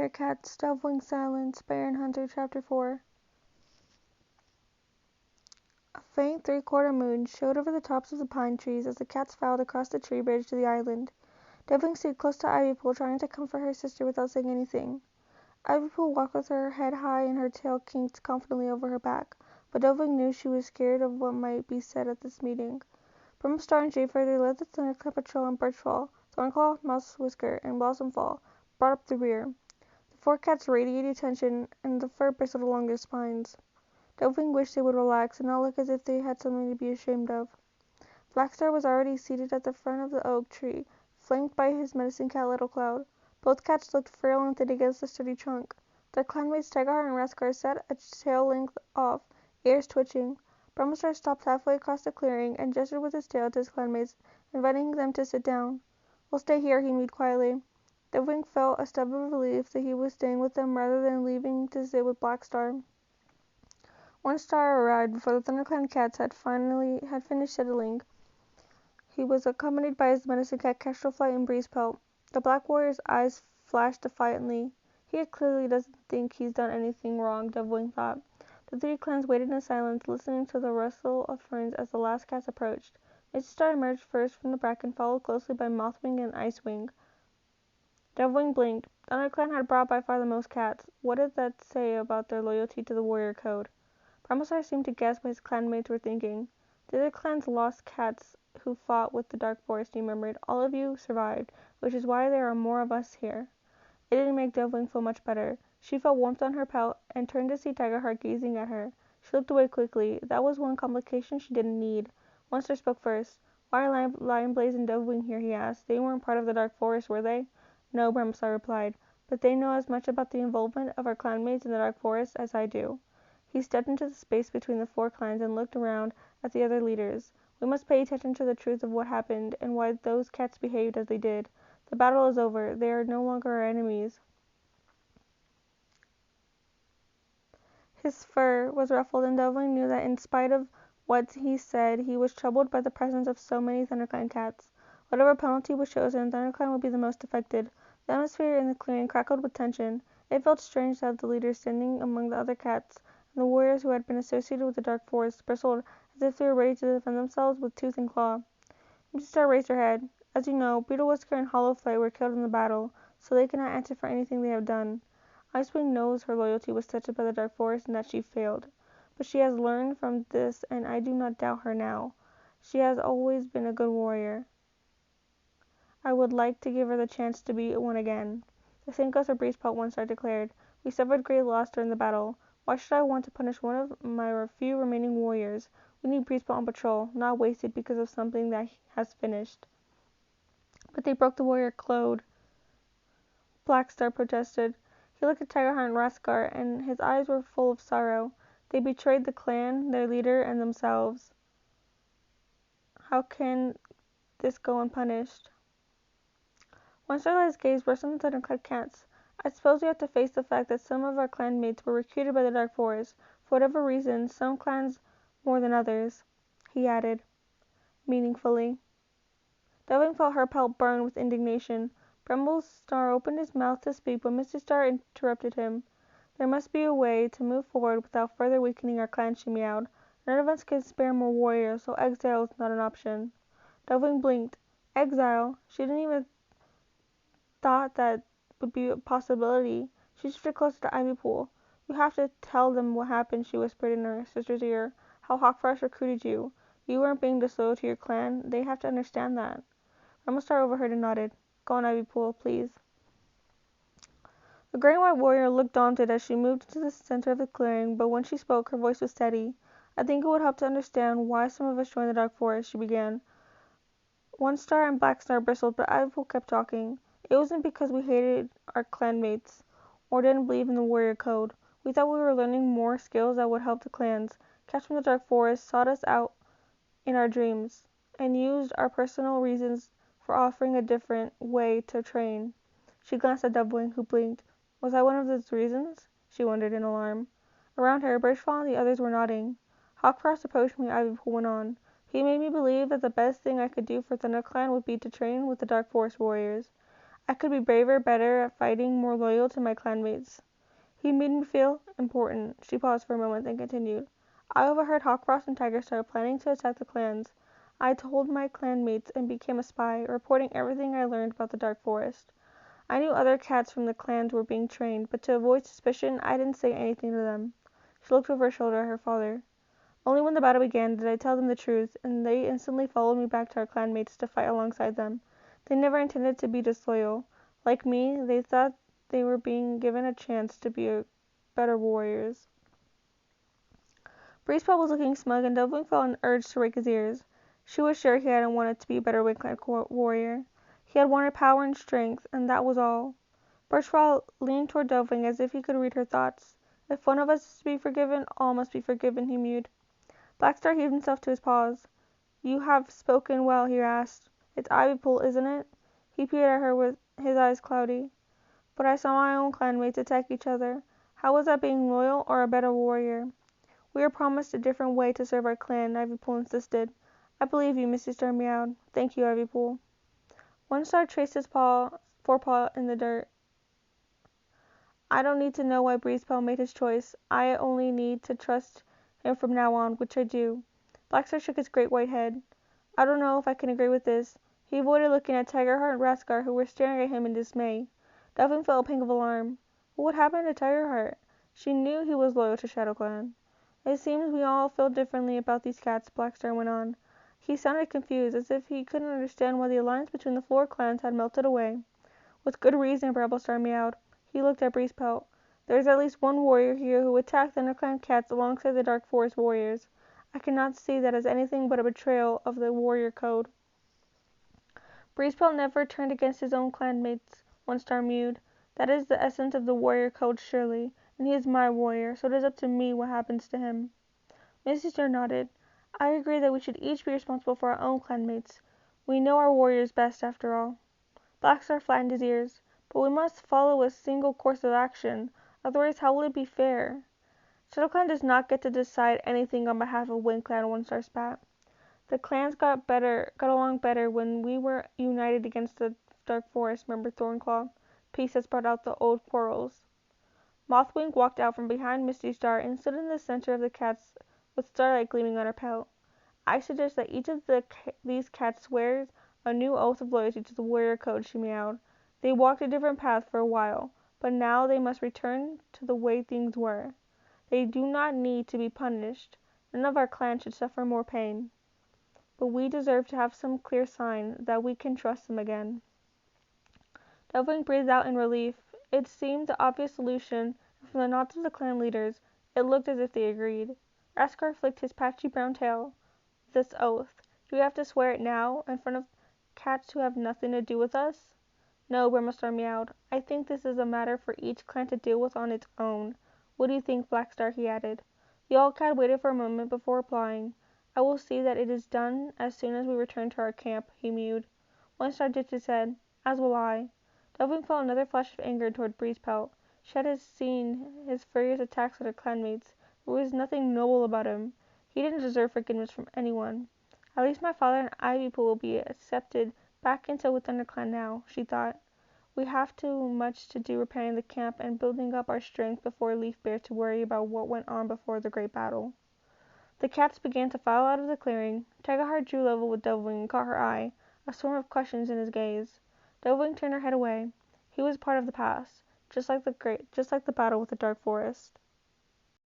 Thundercat Cats, Dovewing Silence by Erin Hunter, Chapter 4. A faint three-quarter moon showed over the tops of the pine trees as the cats filed across the tree bridge to the island. Dovewing stayed close to Ivypool, trying to comfort her sister without saying anything. Ivypool walked with her head high and her tail kinked confidently over her back, but Dovewing knew she was scared of what might be said at this meeting. Brimstar and Jayfeather led the Thunderclap Patrol, and Birchfall, Thornclaw, Mousewhisker, and Blossomfall brought up the rear. The four cats radiated tension, and the fur bristled along their spines. Dovewing wished they would relax and not look as if they had something to be ashamed of. Blackstar was already seated at the front of the oak tree, flanked by his medicine cat Little Cloud. Both cats looked frail and thin against the sturdy trunk. Their clanmates Tigerheart and Rascar sat a tail length off, ears twitching. Brimstar stopped halfway across the clearing and gestured with his tail to his clanmates, inviting them to sit down. "We'll stay here," he mewed quietly. Dovewing felt a stab of relief that he was staying with them rather than leaving to sit with Blackstar. One star arrived before the ThunderClan cats had finished settling. He was accompanied by his medicine cat Kestrelflight and Breezepelt. The Black Warrior's eyes flashed defiantly. He clearly doesn't think he's done anything wrong, Dovewing thought. The three clans waited in silence, listening to the rustle of ferns as the last cats approached. Misty Star emerged first from the bracken, followed closely by Mothwing and Icewing. Dovewing blinked. The ThunderClan had brought by far the most cats. What did that say about their loyalty to the warrior code? Brimstar seemed to guess what his clanmates were thinking. The other clans lost cats who fought with the Dark Forest, he murmured. All of you survived, which is why there are more of us here. It didn't make Dovewing feel much better. She felt warmth on her pelt and turned to see Tigerheart gazing at her. She looked away quickly. That was one complication she didn't need. One Star spoke first. "Why are Lionblaze and Dovewing here?" he asked. "They weren't part of the Dark Forest, were they?" "No," Brimstar replied, "but they know as much about the involvement of our clanmates in the Dark Forest as I do." He stepped into the space between the four clans and looked around at the other leaders. "We must pay attention to the truth of what happened and why those cats behaved as they did. The battle is over. They are no longer our enemies." His fur was ruffled, and Dovewing knew that in spite of what he said, he was troubled by the presence of so many ThunderClan cats. Whatever penalty was chosen, ThunderClan would be the most affected. The atmosphere in the clearing crackled with tension. It felt strange to have the leaders standing among the other cats, and the warriors who had been associated with the Dark Forest bristled as if they were ready to defend themselves with tooth and claw. Misty Star raised her head. "As you know, Beetlewhisker and Hollowflight were killed in the battle, so they cannot answer for anything they have done. Icewing knows her loyalty was tested by the Dark Forest and that she failed. But she has learned from this, and I do not doubt her now. She has always been a good warrior. I would like to give her the chance to be one again." "The same goes for Breezepelt," One Star declared. "We suffered great loss during the battle. Why should I want to punish one of my few remaining warriors? We need Breezepelt on patrol, not wasted because of something that has finished." "But they broke the warrior code," Blackstar protested. He looked at Tigerheart and Rascar, and his eyes were full of sorrow. "They betrayed the clan, their leader, and themselves. How can this go unpunished?" One Star let his gaze rest on the ThunderClan cats. "I suppose we have to face the fact that some of our clanmates were recruited by the Dark Forest, for whatever reason, some clans more than others," he added, meaningfully. Dovewing felt her pelt burn with indignation. Brimstar opened his mouth to speak, but Misty Star interrupted him. "There must be a way to move forward without further weakening our clan," she meowed. "None of us can spare more warriors, so exile is not an option." Dovewing blinked. Exile? She didn't even thought that would be a possibility. She shifted closer to Ivypool. "You have to tell them what happened," she whispered in her sister's ear. "How Hawkfrost recruited you. You weren't being disloyal to your clan. They have to understand that." Brimstar overheard and nodded. "Go on, Ivypool, please." The gray and white warrior looked daunted as she moved into the center of the clearing, but when she spoke, her voice was steady. "I think it would help to understand why some of us joined the Dark Forest," she began. One Star and Blackstar bristled, but Ivypool kept talking. "It wasn't because we hated our clanmates or didn't believe in the warrior code. We thought we were learning more skills that would help the clans. Cats from the Dark Forest sought us out in our dreams and used our personal reasons for offering a different way to train." She glanced at Dovewing, who blinked. "Was I one of those reasons?" she wondered in alarm. Around her, Birchfall and the others were nodding. "Hawkfrost approached me," Ivypool went on. "He made me believe that the best thing I could do for ThunderClan would be to train with the Dark Forest warriors. I could be braver, better at fighting, more loyal to my clanmates. He made me feel important. She paused for a moment, then continued. I overheard Hawkfrost and Tigerstar planning to attack the clans. I told my clanmates and became a spy, reporting everything I learned about the Dark Forest. I knew other cats from the clans were being trained, but to avoid suspicion, I didn't say anything to them. She looked over her shoulder at her father. Only when the battle began did I tell them the truth, and they instantly followed me back to our clanmates to fight alongside them. They never intended to be disloyal. Like me, they thought they were being given a chance to be better warriors. Breezeball was looking smug, and Dovewing felt an urge to rake his ears. She was sure he hadn't wanted to be a better Wingclan warrior. He had wanted power and strength, and that was all. Birchfrog leaned toward Dovewing as if he could read her thoughts. If one of us is to be forgiven, all must be forgiven, he mewed. Blackstar heaved himself to his paws. You have spoken well, he asked. It's Ivypool, isn't it? He peered at her with his eyes cloudy. But I saw my own clanmates attack each other. How was that being loyal or a better warrior? We were promised a different way to serve our clan, Ivypool insisted. I believe you, Mrs. Star meowed. Thank you, Ivypool. One Star traced his forepaw in the dirt. I don't need to know why Breezeball made his choice. I only need to trust him from now on, which I do. Blackstar shook his great white head. I don't know if I can agree with this. He avoided looking at Tigerheart and Raskar, who were staring at him in dismay. Dovewing felt a pang of alarm. What happened to Tigerheart? She knew he was loyal to ShadowClan. It seems we all feel differently about these cats, Blackstar went on. He sounded confused, as if he couldn't understand why the alliance between the 4 clans had melted away. With good reason, Brabblestar meowed. He looked at Breezepelt. There is at least one warrior here who attacked the underclan cats alongside the Dark Forest warriors. I cannot see that as anything but a betrayal of the warrior code. Breezepelt never turned against his own clanmates, One Star mewed. That is the essence of the warrior code, surely, and he is my warrior, so it is up to me what happens to him. Mrs. Star nodded. I agree that we should each be responsible for our own clanmates. We know our warriors best, after all. Blackstar flattened his ears. But we must follow a single course of action, otherwise how will it be fair? ShadowClan does not get to decide anything on behalf of Wingclan, One Star spat. The clans got along better when we were united against the Dark Forest, remembered Thornclaw. Peace has brought out the old quarrels. Mothwing walked out from behind Misty Star and stood in the center of the cats with starlight gleaming on her pelt. I suggest that each of these cats swears a new oath of loyalty to the warrior code, she meowed. They walked a different path for a while, but now they must return to the way things were. They do not need to be punished. None of our clan should suffer more pain. But we deserve to have some clear sign that we can trust them again. Dovewing breathed out in relief. It seemed the obvious solution, and from the nods of the clan leaders, it looked as if they agreed. Raskar flicked his patchy brown tail. This oath. Do we have to swear it now, in front of cats who have nothing to do with us? No, Brimstar meowed. I think this is a matter for each clan to deal with on its own. What do you think, Blackstar? He added. The old cat waited for a moment before replying. I will see that it is done as soon as we return to our camp, he mewed. One Star dipped his head. As will I. Dovewing felt another flash of anger toward Breezepelt. She had seen his furious attacks at her clanmates. There was nothing noble about him. He didn't deserve forgiveness from anyone. At least my father and Ivypool will be accepted back into with ThunderClan now, she thought. We have too much to do repairing the camp and building up our strength before Leaf Bear to worry about what went on before the great battle. The cats began to file out of the clearing. Tigerheart drew level with Dovewing and caught her eye, a swarm of questions in his gaze. Dovewing turned her head away. He was part of the past, just like the battle with the Dark Forest.